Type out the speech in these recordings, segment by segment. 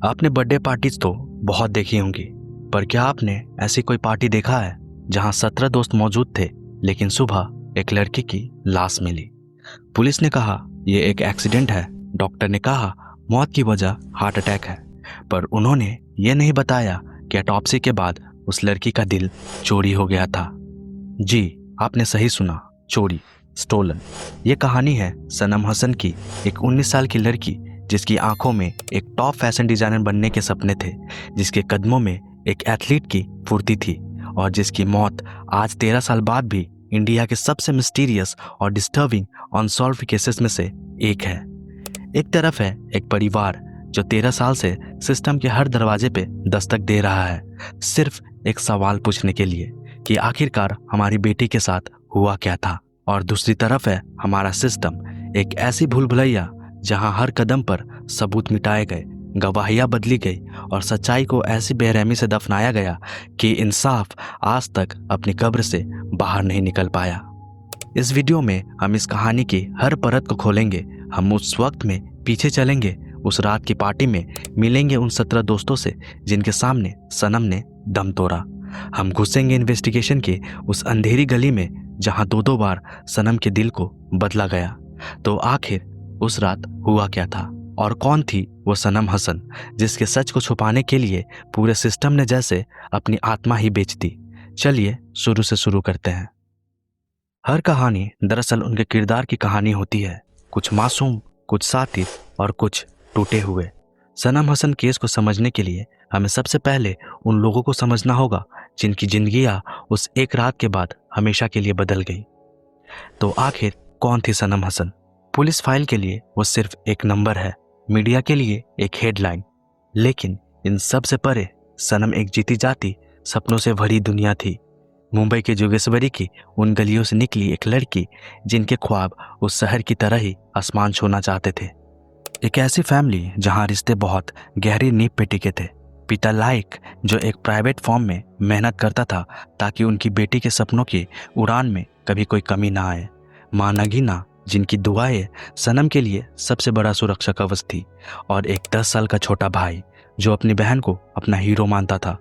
आपने birthday parties तो बहुत देखी होंगी, पर क्या आपने ऐसी कोई पार्टी देखा है जहां 17 दोस्त मौजूद थे लेकिन सुबह एक लड़की की लाश मिली? पुलिस ने कहा यह एक एक्सीडेंट है, डॉक्टर ने कहा मौत की वजह हार्ट अटैक है, पर उन्होंने ये नहीं बताया कि ऑटोप्सी के बाद उस लड़की का दिल चोरी हो गया था। जी, आपने सही सुना, चोरी, स्टोलन। ये कहानी है सनम हसन की, एक 19 साल की लड़की जिसकी आंखों में एक टॉप फैशन डिजाइनर बनने के सपने थे, जिसके कदमों में एक एथलीट की फुर्ती थी और जिसकी मौत आज 13 साल बाद भी इंडिया के सबसे मिस्टीरियस और डिस्टर्बिंग अनसॉल्व केसेस में से एक है। एक तरफ है एक परिवार जो 13 साल से सिस्टम के हर दरवाजे पे दस्तक दे रहा है, सिर्फ एक सवाल पूछने के लिए कि आखिरकार हमारी बेटी के साथ हुआ क्या था। और दूसरी तरफ है हमारा सिस्टम, एक ऐसी भूल भुलैया जहां हर कदम पर सबूत मिटाए गए, गवाहियां बदली गई और सच्चाई को ऐसी बेरहमी से दफनाया गया कि इंसाफ आज तक अपनी कब्र से बाहर नहीं निकल पाया। इस वीडियो में हम इस कहानी की हर परत को खोलेंगे। हम उस वक्त में पीछे चलेंगे, उस रात की पार्टी में मिलेंगे उन 17 दोस्तों से जिनके सामने सनम ने दम तोड़ा। हम घुसेंगे इन्वेस्टिगेशन के उस अंधेरी गली में जहां दो बार सनम के दिल को बदला गया। तो आखिर उस रात हुआ क्या था और कौन थी वो सनम हसन जिसके सच को छुपाने के लिए पूरे सिस्टम ने जैसे अपनी आत्मा ही बेच दी। चलिए शुरू से शुरू करते हैं। हर कहानी दरअसल उनके किरदार की कहानी होती है, कुछ मासूम, कुछ साथी और कुछ टूटे हुए। सनम हसन केस को समझने के लिए हमें सबसे पहले उन लोगों को समझना होगा जिनकी जिंदगियां उस एक रात के बाद हमेशा के लिए बदल गई। तो आखिर कौन थी सनम हसन? पुलिस फाइल के लिए वो सिर्फ एक नंबर है, मीडिया के लिए एक हेडलाइन, लेकिन इन सब से परे सनम एक जीती जाती सपनों से भरी दुनिया थी। मुंबई के जोगेश्वरी की उन गलियों से निकली एक लड़की जिनके ख्वाब उस शहर की तरह ही आसमान छूना चाहते थे। एक ऐसी फैमिली जहां रिश्ते बहुत गहरी नींव पे टिके थे। पिता लाइक जो एक प्राइवेट फॉर्म में मेहनत करता था ताकि उनकी बेटी के सपनों की उड़ान में कभी कोई कमी ना आए। माँ नगीना जिनकी दुआएं सनम के लिए सबसे बड़ा सुरक्षा कवच थी। और एक 10 साल का छोटा भाई जो अपनी बहन को अपना हीरो मानता था।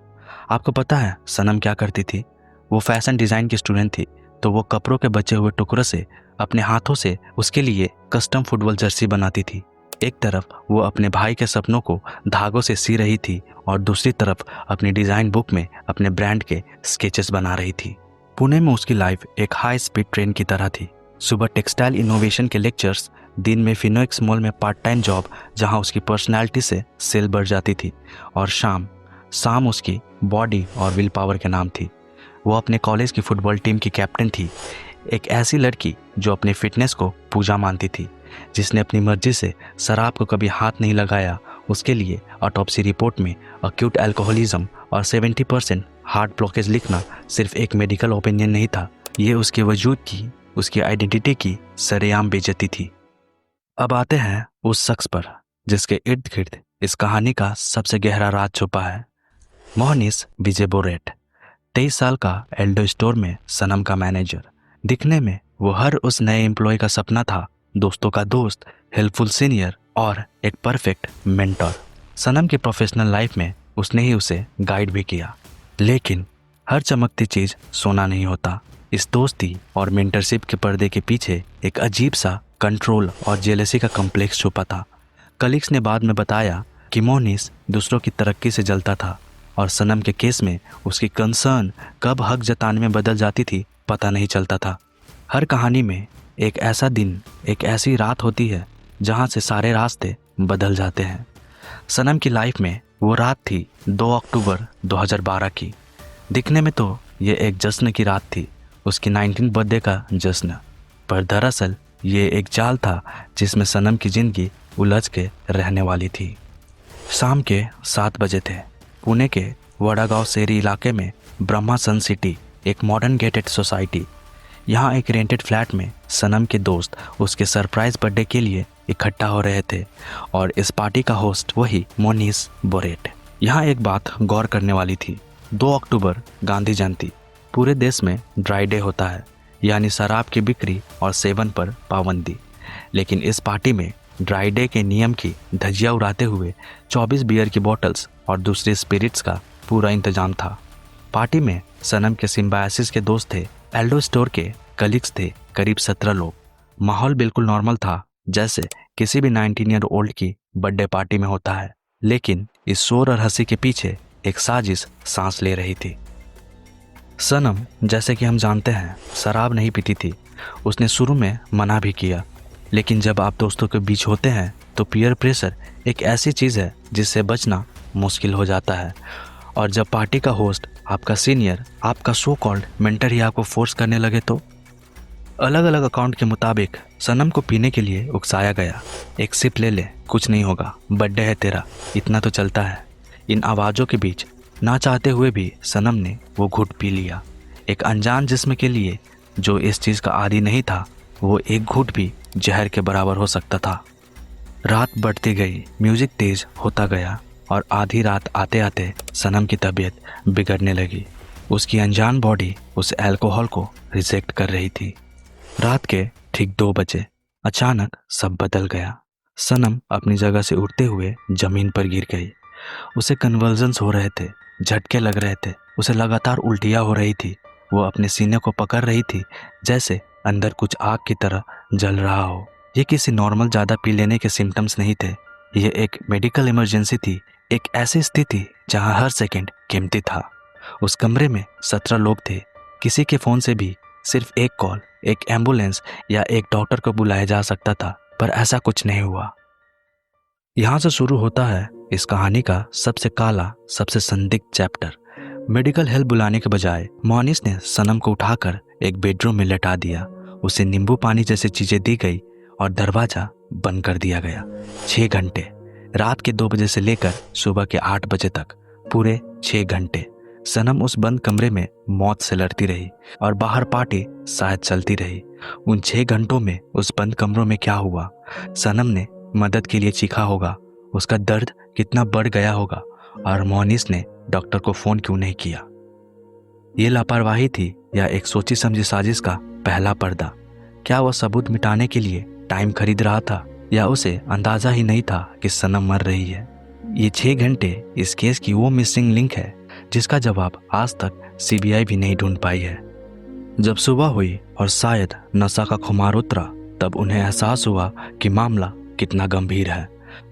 आपको पता है सनम क्या करती थी? वो फैशन डिज़ाइन की स्टूडेंट थी, तो वो कपड़ों के बचे हुए टुकड़ों से अपने हाथों से उसके लिए कस्टम फुटबॉल जर्सी बनाती थी। एक तरफ वो अपने भाई के सपनों को धागों से सी रही थी और दूसरी तरफ अपनी डिज़ाइन बुक में अपने ब्रांड के स्केचेस बना रही थी। पुणे में उसकी लाइफ एक हाई स्पीड ट्रेन की तरह थी। सुबह टेक्सटाइल इनोवेशन के लेक्चर्स, दिन में फिनोएक्स मॉल में पार्ट टाइम जॉब जहां उसकी पर्सनालिटी से सेल बढ़ जाती थी, और शाम उसकी बॉडी और विल पावर के नाम थी। वो अपने कॉलेज की फुटबॉल टीम की कैप्टन थी, एक ऐसी लड़की जो अपने फिटनेस को पूजा मानती थी, जिसने अपनी मर्जी से शराब को कभी हाथ नहीं लगाया। उसके लिए ऑटोप्सी रिपोर्ट में अक्यूट अल्कोहलिज्म और 70% हार्ट ब्लॉकेज लिखना सिर्फ एक मेडिकल ओपिनियन नहीं था, ये उसके वजूद की, उसकी आइडेंटिटी की सरेआम बेइज्जती थी। अब आते हैं उस शख्स पर जिसके इर्द गिर्द इस कहानी का सबसे गहरा राज छुपा है। मोहनीश विजय बोरेट, 23 साल का एल्डो स्टोर में सनम का मैनेजर। दिखने में वो हर उस नए एम्प्लॉय का सपना था, दोस्तों का दोस्त, हेल्पफुल सीनियर और एक परफेक्ट मेंटर। सनम की प्रोफेशनल लाइफ में उसने ही उसे गाइड भी किया, लेकिन हर चमकती चीज़ सोना नहीं होता। इस दोस्ती और मेंटरशिप के पर्दे के पीछे एक अजीब सा कंट्रोल और जेलसी का कॉम्प्लेक्स छुपा था। कलीग्स ने बाद में बताया कि मोहनीश दूसरों की तरक्की से जलता था और सनम के केस में उसकी कंसर्न कब हक जताने में बदल जाती थी पता नहीं चलता था। हर कहानी में एक ऐसा दिन, एक ऐसी रात होती है जहां से सारे रास्ते बदल जाते हैं। सनम की लाइफ में वो रात थी 2 अक्टूबर 2012 की। दिखने में तो ये एक जश्न की रात थी, उसकी 19th बर्थडे का जश्न, पर दरअसल ये एक जाल था जिसमें सनम की जिंदगी उलझ के रहने वाली थी। शाम के 7 बजे थे। पुणे के वड़ागांव शहरी इलाके में ब्रह्मा सन सिटी, एक मॉडर्न गेटेड सोसाइटी। यहाँ एक रेंटेड फ्लैट में सनम के दोस्त उसके सरप्राइज बर्थडे के लिए इकट्ठा हो रहे थे और इस पार्टी का होस्ट वही मोहनीश बोरेट। यहाँ एक बात गौर करने वाली थी, 2 अक्टूबर गांधी जयंती, पूरे देश में ड्राई डे होता है, यानी शराब की बिक्री और सेवन पर पाबंदी। लेकिन इस पार्टी में ड्राई डे के नियम की धज्जियां उड़ाते हुए 24 बियर की बॉटल्स और दूसरे स्पिरिट्स का पूरा इंतजाम था। पार्टी में सनम के सिम्बायसिस के दोस्त थे, एल्डो स्टोर के कलीग्स थे, करीब 17 लोग। माहौल बिल्कुल नॉर्मल था, जैसे किसी भी 19 ईयर ओल्ड की बर्थडे पार्टी में होता है। लेकिन इस शोर और हंसी के पीछे एक साजिश सांस ले रही थी। सनम, जैसे कि हम जानते हैं, शराब नहीं पीती थी। उसने शुरू में मना भी किया, लेकिन जब आप दोस्तों के बीच होते हैं तो पीयर प्रेशर एक ऐसी चीज़ है जिससे बचना मुश्किल हो जाता है। और जब पार्टी का होस्ट, आपका सीनियर, आपका सो कॉल्ड मेंटर ही आपको फोर्स करने लगे तो अलग अलग अकाउंट के मुताबिक सनम को पीने के लिए उकसाया गया। एक सिप ले ले, कुछ नहीं होगा, बर्थडे है तेरा, इतना तो चलता है। इन आवाज़ों के बीच ना चाहते हुए भी सनम ने वो घूंट पी लिया। एक अनजान जिस्म के लिए जो इस चीज़ का आदी नहीं था, वो एक घूंट भी जहर के बराबर हो सकता था। रात बढ़ती गई, म्यूजिक तेज होता गया और आधी रात आते आते सनम की तबीयत बिगड़ने लगी। उसकी अनजान बॉडी उस अल्कोहल को रिजेक्ट कर रही थी। रात के ठीक 2 बजे अचानक सब बदल गया। सनम अपनी जगह से उठते हुए जमीन पर गिर गई। उसे कन्वल्जन्स हो रहे थे, झटके लग रहे थे, उसे लगातार उल्टियाँ हो रही थी। वो अपने सीने को पकड़ रही थी, जैसे अंदर कुछ आग की तरह जल रहा हो। ये किसी नॉर्मल ज़्यादा पी लेने के सिम्टम्स नहीं थे। ये एक मेडिकल इमरजेंसी थी, एक ऐसी स्थिति जहां हर सेकंड कीमती था। उस कमरे में 17 लोग थे। किसी के फ़ोन से भी सिर्फ एक कॉल, एक एम्बुलेंस या एक डॉक्टर को बुलाया जा सकता था, पर ऐसा कुछ नहीं हुआ। यहाँ से शुरू होता है इस कहानी का सबसे काला, सबसे संदिग्ध चैप्टर। मेडिकल हेल्प बुलाने के बजाय मोनिस ने सनम को उठाकर एक बेडरूम में लेटा दिया। उसे नींबू पानी जैसी चीजें दी गई और दरवाजा बंद कर दिया गया। 6 घंटे, रात के 2 बजे से लेकर सुबह के 8 बजे तक, पूरे 6 घंटे सनम उस बंद कमरे में मौत से लड़ती रही और बाहर पार्टी शायद चलती रही। उन 6 घंटों में उस बंद कमरों में क्या हुआ? सनम ने मदद के लिए चीखा होगा, उसका दर्द कितना बढ़ गया होगा, और मोनिस ने डॉक्टर को फोन क्यों नहीं किया? ये लापरवाही थी या एक सोची समझी साजिश का पहला पर्दा? क्या वह सबूत मिटाने के लिए टाइम खरीद रहा था, या उसे अंदाजा ही नहीं था कि सनम मर रही है? ये 6 घंटे इस केस की वो मिसिंग लिंक है जिसका जवाब आज तक सीबीआई भी नहीं ढूंढ पाई है। जब सुबह हुई और शायद नशा का खुमार उतरा, तब उन्हें एहसास हुआ कि मामला कितना गंभीर है।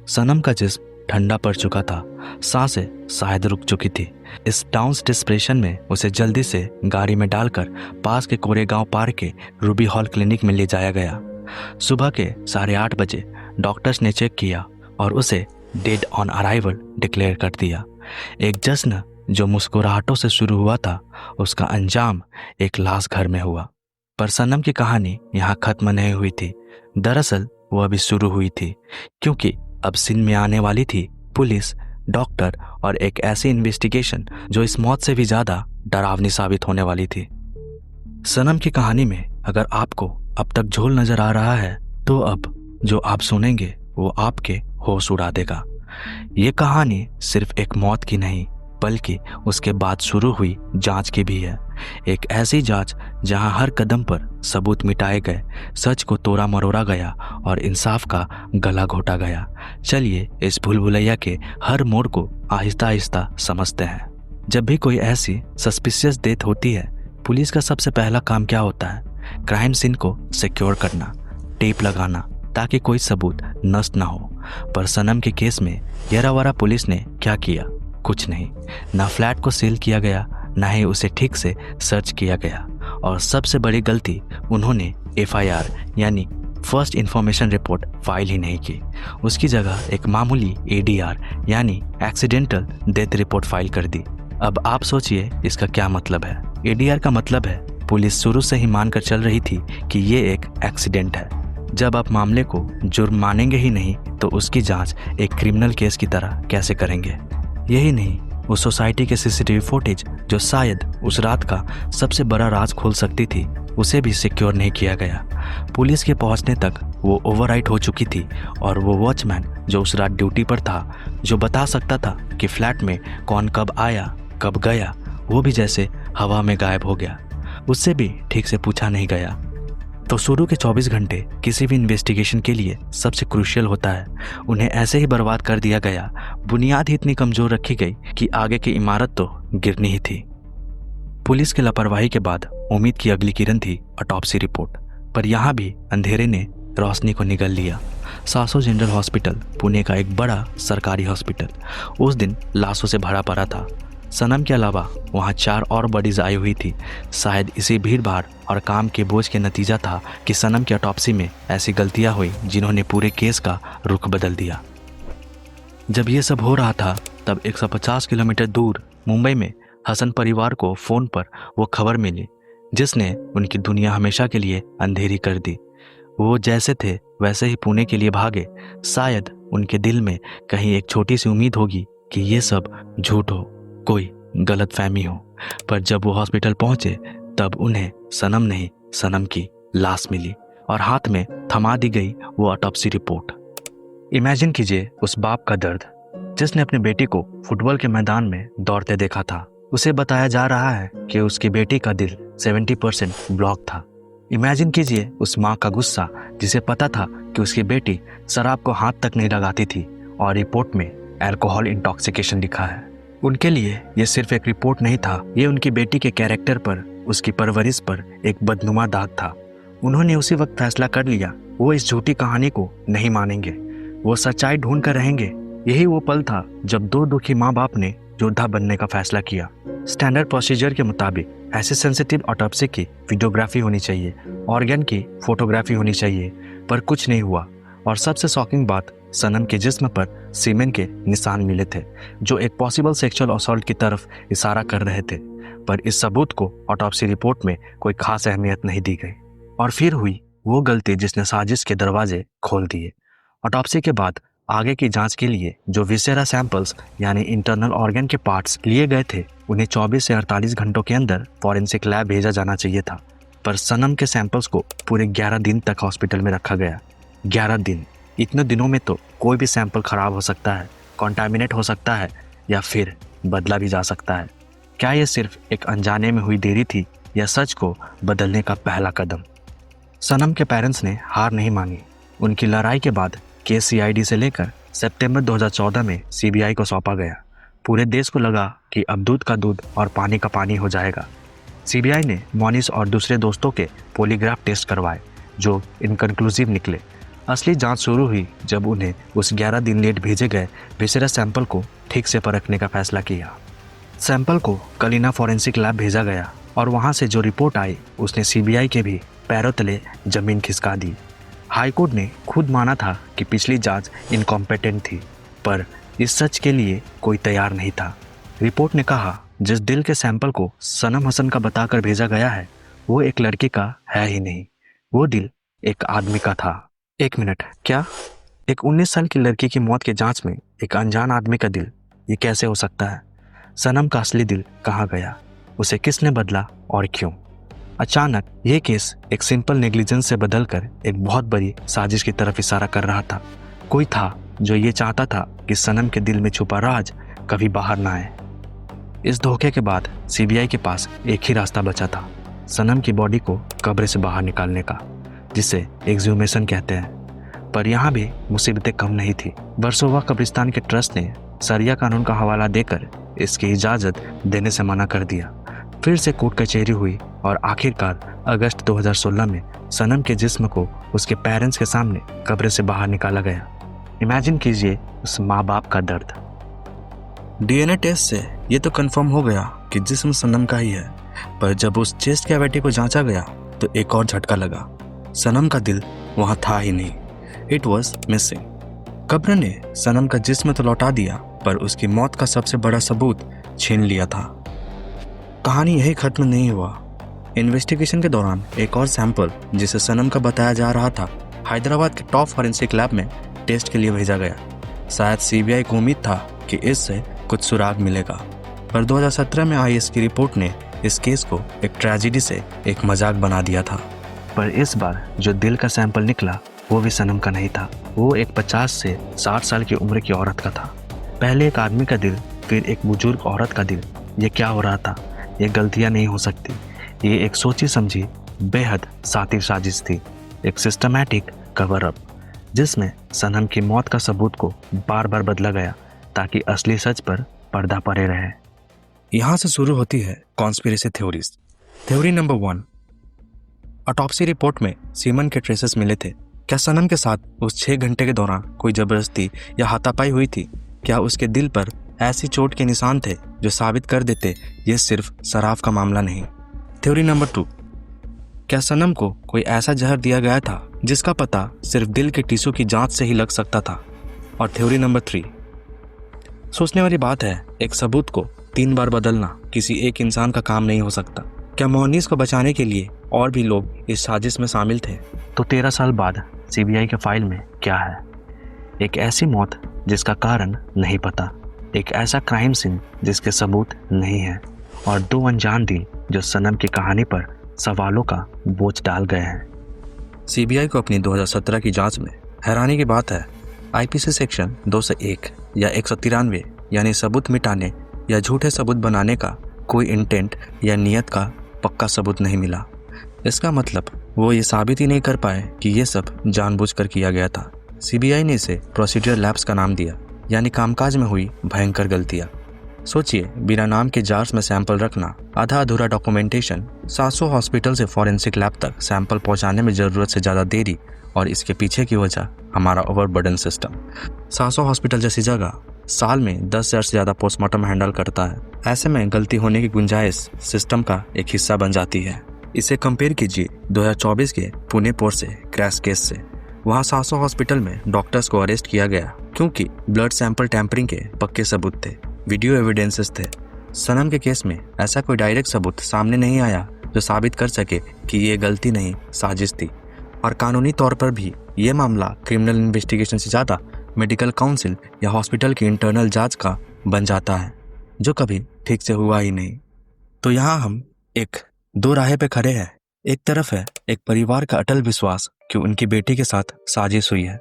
सनम का जिस्म ठंडा पड़ चुका था, सांसें शायद रुक चुकी थी। इस डाउन्स डिस्प्रेशन में उसे जल्दी से गाड़ी में डालकर पास के कोरेगांव पार्क के रूबी हॉल क्लिनिक में ले जाया गया। सुबह के 8:30 बजे डॉक्टर्स ने चेक किया और उसे डेड ऑन अराइवल डिक्लेयर कर दिया। एक जश्न जो मुस्कुराहटों से शुरू हुआ था, उसका अंजाम एक लाश घर में हुआ। पर सनम की कहानी यहाँ खत्म नहीं हुई थी। दरअसल वह अभी शुरू हुई थी, क्योंकि अब सीन में आने वाली थी पुलिस, डॉक्टर और एक ऐसी इन्वेस्टिगेशन जो इस मौत से भी ज्यादा डरावनी साबित होने वाली थी। सनम की कहानी में अगर आपको अब तक झोल नजर आ रहा है, तो अब जो आप सुनेंगे वो आपके होश उड़ा देगा। ये कहानी सिर्फ एक मौत की नहीं, बल्कि उसके बाद शुरू हुई जांच की भी है। एक ऐसी जांच जहां हर कदम पर सबूत मिटाए गए, सच को तोड़ा मरोड़ा गया और इंसाफ का गला घोटा गया। चलिए इस भूल भुलैया के हर मोड़ को आहिस्ता आहिस्ता समझते हैं। जब भी कोई ऐसी सस्पिशियस डेथ होती है, पुलिस का सबसे पहला काम क्या होता है? क्राइम सीन को सिक्योर करना, टेप लगाना, ताकि कोई सबूत नष्ट ना हो। पर सनम के केस में येरावारा पुलिस ने क्या किया? कुछ नहीं। ना फ्लैट को सील किया गया, ना ही उसे ठीक से सर्च किया गया, और सबसे बड़ी गलती, उन्होंने FIR यानी फर्स्ट इंफॉर्मेशन रिपोर्ट फाइल ही नहीं की। उसकी जगह एक मामूली ADR यानी एक्सीडेंटल डेथ रिपोर्ट फाइल कर दी। अब आप सोचिए इसका क्या मतलब है। ADR का मतलब है पुलिस शुरू से ही मानकर चल रही थी कि ये एक एक्सीडेंट है। जब आप मामले को जुर्म मानेंगे ही नहीं, तो उसकी जांच एक क्रिमिनल केस की तरह कैसे करेंगे? यही नहीं, उस सोसाइटी के CCTV फुटेज जो शायद उस रात का सबसे बड़ा राज खोल सकती थी, उसे भी सिक्योर नहीं किया गया। पुलिस के पहुंचने तक वो ओवरराइट हो चुकी थी, और वो वॉचमैन जो उस रात ड्यूटी पर था, जो बता सकता था कि फ्लैट में कौन कब आया कब गया, वो भी जैसे हवा में गायब हो गया। उससे भी ठीक से पूछा नहीं गया। तो शुरू के 24 घंटे किसी भी इन्वेस्टिगेशन के लिए सबसे क्रूशियल होता है। उन्हें ऐसे ही बर्बाद कर दिया गया। बुनियाद ही इतनी कमजोर रखी गई कि आगे की इमारत तो गिरनी ही थी। पुलिस की लापरवाही के बाद उम्मीद की अगली किरण थी ऑटोप्सी रिपोर्ट, पर यहाँ भी अंधेरे ने रोशनी को निगल लिया। सासो जनरल हॉस्पिटल, पुणे का एक बड़ा सरकारी हॉस्पिटल, उस दिन लाशों से भरा पड़ा था। सनम के अलावा वहाँ 4 और बॉडीज आई हुई थी। शायद इसी भीड़ भाड़ और काम के बोझ के नतीजा था कि सनम की ऑटोप्सी में ऐसी गलतियाँ हुई जिन्होंने पूरे केस का रुख बदल दिया। जब ये सब हो रहा था तब 150 किलोमीटर दूर मुंबई में हसन परिवार को फ़ोन पर वो खबर मिली जिसने उनकी दुनिया हमेशा के लिए अंधेरी कर दी। वो जैसे थे वैसे ही पुणे के लिए भागे। शायद उनके दिल में कहीं एक छोटी सी उम्मीद होगी कि ये सब झूठ हो, कोई गलत फहमी हो। पर जब वो हॉस्पिटल पहुंचे तब उन्हें सनम नहीं, सनम की लाश मिली और हाथ में थमा दी गई वो ऑटोप्सी रिपोर्ट। इमेजिन कीजिए उस बाप का दर्द जिसने अपनी बेटी को फुटबॉल के मैदान में दौड़ते देखा था। उसे बताया जा रहा है कि उसकी बेटी का दिल 70% ब्लॉक था। इमेजिन कीजिए उस माँ का गुस्सा जिसे पता था कि उसकी बेटी शराब को हाथ तक नहीं लगाती थी और रिपोर्ट में अल्कोहल इंटॉक्सिकेशन लिखा है। उनके लिए ये सिर्फ एक रिपोर्ट नहीं था, ये उनकी बेटी के कैरेक्टर पर, उसकी परवरिश पर एक बदनुमा दाग था। उन्होंने उसी वक्त फैसला कर लिया वो इस झूठी कहानी को नहीं मानेंगे, वो सच्चाई ढूंढ कर रहेंगे। यही वो पल था जब 2 दुखी माँ बाप ने योद्धा बनने का फैसला किया। स्टैंडर्ड प्रोसीजर के मुताबिक ऐसे सेंसिटिव ऑटोप्सी की वीडियोग्राफी होनी चाहिए, ऑर्गन की फोटोग्राफी होनी चाहिए, पर कुछ नहीं हुआ। और सबसे शॉकिंग बात, सनम के जिस्म पर सीमेन के निशान मिले थे जो एक पॉसिबल सेक्सुअल असॉल्ट की तरफ इशारा कर रहे थे। पर इस सबूत को ऑटोप्सी रिपोर्ट में कोई खास अहमियत नहीं दी गई। और फिर हुई वो गलती जिसने साजिश के दरवाजे खोल दिए। ऑटोप्सी के बाद आगे की जांच के लिए जो विसेरा सैंपल्स यानी इंटरनल ऑर्गन के पार्ट्स लिए गए थे उन्हें 24 से 48 घंटों के अंदर फॉरेंसिक लैब भेजा जाना चाहिए था। पर सनम के सैंपल्स को पूरे 11 दिन तक हॉस्पिटल में रखा गया। 11 दिन। इतने दिनों में तो कोई भी सैंपल खराब हो सकता है, कॉन्टामिनेट हो सकता है या फिर बदला भी जा सकता है। क्या ये सिर्फ एक अनजाने में हुई देरी थी या सच को बदलने का पहला कदम? सनम के पेरेंट्स ने हार नहीं मानी। उनकी लड़ाई के बाद केस सीआईडी से लेकर सितंबर 2014 में सीबीआई को सौंपा गया। पूरे देश को लगा कि अब दूध का दूध और पानी का पानी हो जाएगा। सीबीआई ने मोनिस और दूसरे दोस्तों के पॉलीग्राफ टेस्ट करवाए जो इनकन्क्लूसिव निकले। असली जांच शुरू हुई जब उन्हें उस 11 दिन लेट भेजे गए विसेरा सैंपल को ठीक से परखने का फैसला किया। सैंपल को कलीना फॉरेंसिक लैब भेजा गया और वहां से जो रिपोर्ट आई उसने सीबीआई के भी पैरों तले जमीन खिसका दी। हाईकोर्ट ने खुद माना था कि पिछली जांच इनकॉम्पिटेंट थी, पर इस सच के लिए कोई तैयार नहीं था। रिपोर्ट ने कहा जिस दिल के सैंपल को सनम हसन का बताकर भेजा गया है वो एक लड़की का है ही नहीं, वो दिल एक आदमी का था। 1 मिनट, क्या? एक 19 साल की लड़की की मौत के जांच में एक अनजान आदमी का दिल, ये कैसे हो सकता है? सनम का असली दिल कहाँ गया? उसे किसने बदला और क्यों? अचानक यह केस एक सिंपल नेग्लिजेंस से बदलकर एक बहुत बड़ी साजिश की तरफ इशारा कर रहा था। कोई था जो ये चाहता था कि सनम के दिल में छुपा राज कभी बाहर ना आए। इस धोखे के बाद सीबीआई के पास एक ही रास्ता बचा था, सनम की बॉडी को कब्र से बाहर निकालने का, जिसे एक्सह्यूमेशन कहते हैं। पर यहाँ भी मुसीबतें कम नहीं थी। वर्सोवा कब्रिस्तान के ट्रस्ट ने शरिया कानून का हवाला देकर इसकी इजाज़त देने से मना कर दिया। फिर से कोर्ट कचहरी हुई और आखिरकार अगस्त 2016 में सनम के जिस्म को उसके पेरेंट्स के सामने कब्र से बाहर निकाला गया। इमेजिन कीजिए उस माँ बाप का दर्द। डीएनए टेस्ट से ये तो कंफर्म हो गया कि जिस्म सनम का ही है, पर जब उस चेस्ट कैविटी को जांचा गया तो एक और झटका लगा। सनम का दिल वहाँ था ही नहीं, इट वॉज मिसिंग। कब्र ने सनम का जिस्म तो लौटा दिया, पर उसकी मौत का सबसे बड़ा सबूत छीन लिया था। कहानी यही खत्म नहीं हुआ। इन्वेस्टिगेशन के दौरान एक और सैंपल जिसे सनम का बताया जा रहा था हैदराबाद के टॉप फॉरेंसिक लैब में टेस्ट के लिए भेजा गया। शायद सीबीआई को उम्मीद था कि इससे कुछ सुराग मिलेगा, पर 2017 में आई इसकी रिपोर्ट ने इस केस को एक ट्रेजेडी से एक मजाक बना दिया था। पर इस बार जो दिल का सैंपल निकला वो भी सनम का नहीं था। वो एक 50 से 60 साल की उम्र की औरत का था। पहले एक आदमी का दिल, फिर एक बुजुर्ग औरत का दिल। ये क्या हो रहा था? ये गलतियाँ नहीं हो सकती, ये एक सोची समझी बेहद सातिर साजिश थी, एक सिस्टमैटिक कवर अप जिसमें सनम की मौत का सबूत को बार बार बदला गया ताकि असली सच पर पर्दा पड़े रहे। यहाँ से शुरू होती है conspiracy theories. Theory number 1, autopsy report में सीमन के ट्रेसेस मिले थे। क्या सनम के साथ उस 6 घंटे के दौरान कोई जबरदस्ती या हाथापाई हुई थी? क्या उसके दिल पर ऐसी चोट के निशान थे जो साबित कर देते ये सिर्फ शराब का मामला नहीं? थ्योरी नंबर 2, क्या सनम को कोई ऐसा जहर दिया गया था जिसका पता सिर्फ दिल के टिश्यू की जांच से ही लग सकता था? और थ्योरी नंबर 3, सोचने वाली बात है, एक सबूत को 3 बार बदलना किसी एक इंसान का काम नहीं हो सकता। क्या मोहनीस को बचाने के लिए और भी लोग इस साजिश में शामिल थे? तो 13 साल बाद सीबीआई के फाइल में क्या है? एक ऐसी मौत जिसका कारण नहीं पता, एक ऐसा क्राइम सीन जिसके सबूत नहीं है, और 2 अनजान दिल जो सनम की कहानी पर सवालों का बोझ डाल गए हैं। सीबीआई को अपनी 2017 की जांच में हैरानी की बात है, आईपीसी सेक्शन 201 या 193 यानी सबूत मिटाने या झूठे सबूत बनाने का कोई इंटेंट या नियत का पक्का सबूत नहीं मिला। इसका मतलब वो ये साबित ही नहीं कर पाए कि ये सब जानबूझकर किया गया था। सीबीआई ने इसे प्रोसीजर लैप्स का नाम दिया, यानी कामकाज में हुई भयंकर गलतियां। सोचिए, बिना नाम के जार्स में सैंपल रखना, आधा अधूरा डॉक्यूमेंटेशन, 700 हॉस्पिटल से फॉरेंसिक लैब तक सैंपल पहुंचाने में ज़रूरत से ज़्यादा देरी, और इसके पीछे की वजह हमारा ओवरबर्डन सिस्टम। 700 हॉस्पिटल जैसी जगह साल में 10,000 से ज़्यादा पोस्टमार्टम हैंडल करता है। ऐसे में गलती होने की गुंजाइश सिस्टम का एक हिस्सा बन जाती है। इसे कंपेयर कीजिए 2024 के पुणे पोर्ट से क्रैश केस से। वहाँ 700 हॉस्पिटल में डॉक्टर्स को अरेस्ट किया गया क्योंकि ब्लड सैंपल टैंपरिंग के पक्के सबूत थे, वीडियो एविडेंसेस थे। सनम के केस में ऐसा कोई डायरेक्ट सबूत सामने नहीं आया जो साबित कर सके कि ये गलती नहीं, साजिश थी। और कानूनी तौर पर भी ये मामला क्रिमिनल इन्वेस्टिगेशन से ज़्यादा मेडिकल काउंसिल या हॉस्पिटल की इंटरनल जांच का बन जाता है, जो कभी ठीक से हुआ ही नहीं। तो यहाँ हम एक 2 राह पे खड़े हैं। एक तरफ है एक परिवार का अटल विश्वास कि उनकी बेटी के साथ साजिश हुई है,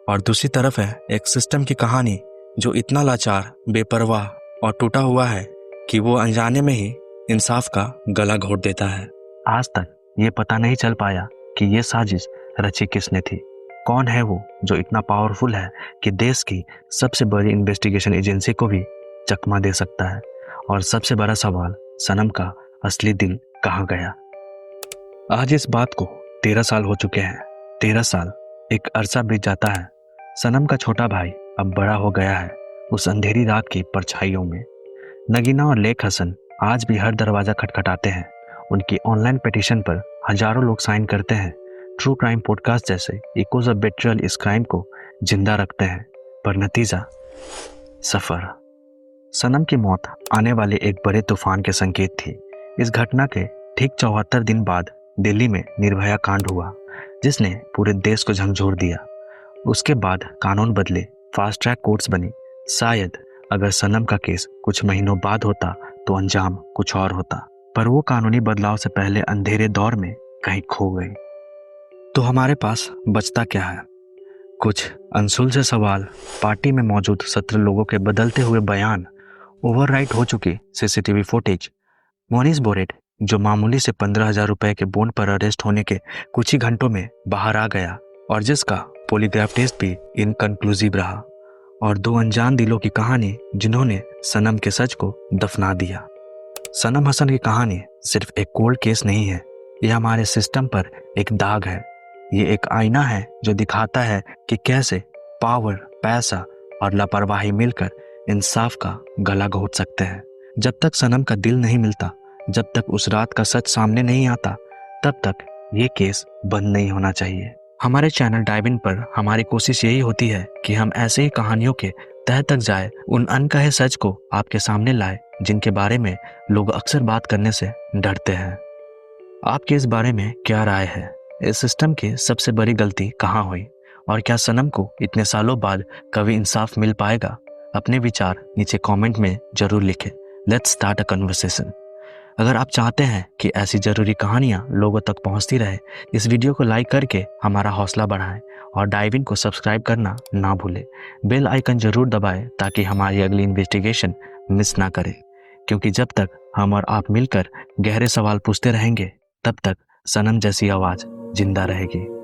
और दूसरी तरफ है एक सिस्टम की कहानी जो इतना लाचार, बेपरवाह और टूटा हुआ है कि वो अनजाने में ही इंसाफ का गला घोट देता है। आज तक ये पता नहीं चल पाया कि ये साजिश रची किसने थी। कौन है वो जो इतना पावरफुल है कि देश की सबसे बड़ी इन्वेस्टिगेशन एजेंसी को भी चकमा दे सकता है? और सबसे बड़ा सवाल, सनम का असली दिल कहाँ गया? आज इस बात को 13 साल हो चुके हैं। 13 साल एक अरसा बीत जाता है। सनम का छोटा भाई अब बड़ा हो गया है उस अंधेरी रात की परछाइयों में। नगीना और लेक हसन आज भी हर दरवाजा खटखटाते हैं। उनकी ऑनलाइन पिटीशन पर हजारों लोग साइन करते हैं। ट्रू क्राइम पॉडकास्ट जैसे इकोज ऑफ बेट्रियल इस क्राइम को जिंदा रखते हैं, पर नतीजा सफर। सनम की मौत आने वाले एक बड़े तूफान के संकेत थी। इस घटना के ठीक 74 दिन बाद दिल्ली में निर्भया कांड हुआ, जिसने पूरे देश को झंझोर दिया। उसके बाद कानून बदले, फास्ट ट्रैक कोर्ट्स बनी। शायद अगर सनम का केस कुछ महीनों बाद होता तो अंजाम कुछ और होता, पर वो कानूनी बदलाव से पहले अंधेरे दौर में कहीं खो गई। तो हमारे पास बचता क्या है? कुछ अनसुल से सवाल, पार्टी में मौजूद 17 लोगों के बदलते हुए बयान, ओवरराइट हो चुकी सीसीटीवी फुटेज, मोनिस बोरेट जो मामूली से 15,000 रुपए के बॉन्ड पर अरेस्ट होने के कुछ ही घंटों में बाहर आ गया और जिसका पॉलीग्राफ टेस्ट भी इनकन्क्लूसिव रहा, और 2 अनजान दिलों की कहानी जिन्होंने सनम के सच को दफना दिया। सनम हसन की कहानी सिर्फ एक कोल्ड केस नहीं है, यह हमारे सिस्टम पर एक दाग है। ये एक आईना है जो दिखाता है कि कैसे पावर, पैसा और लापरवाही मिलकर इंसाफ का गला घोट सकते हैं। जब तक सनम का दिल नहीं मिलता, जब तक उस रात का सच सामने नहीं आता, तब तक ये केस बंद नहीं होना चाहिए। हमारे चैनल डाइव इन पर हमारी कोशिश यही होती है कि हम ऐसे ही कहानियों के तह तक जाए, उन अनकहे सच को आपके सामने लाए जिनके बारे में लोग अक्सर बात करने से डरते हैं। आपके इस बारे में क्या राय है? इस सिस्टम की सबसे बड़ी गलती कहाँ हुई, और क्या सनम को इतने सालों बाद कभी इंसाफ मिल पाएगा? अपने विचार नीचे कमेंट में जरूर लिखें। Let's start a conversation. अगर आप चाहते हैं कि ऐसी ज़रूरी कहानियाँ लोगों तक पहुँचती रहे, इस वीडियो को लाइक करके हमारा हौसला बढ़ाएं और डाइव इन को सब्सक्राइब करना ना भूलें। बेल आइकन जरूर दबाएं ताकि हमारी अगली इन्वेस्टिगेशन मिस ना करें, क्योंकि जब तक हम और आप मिलकर गहरे सवाल पूछते रहेंगे, तब तक सनम जैसी आवाज जिंदा रहेगी।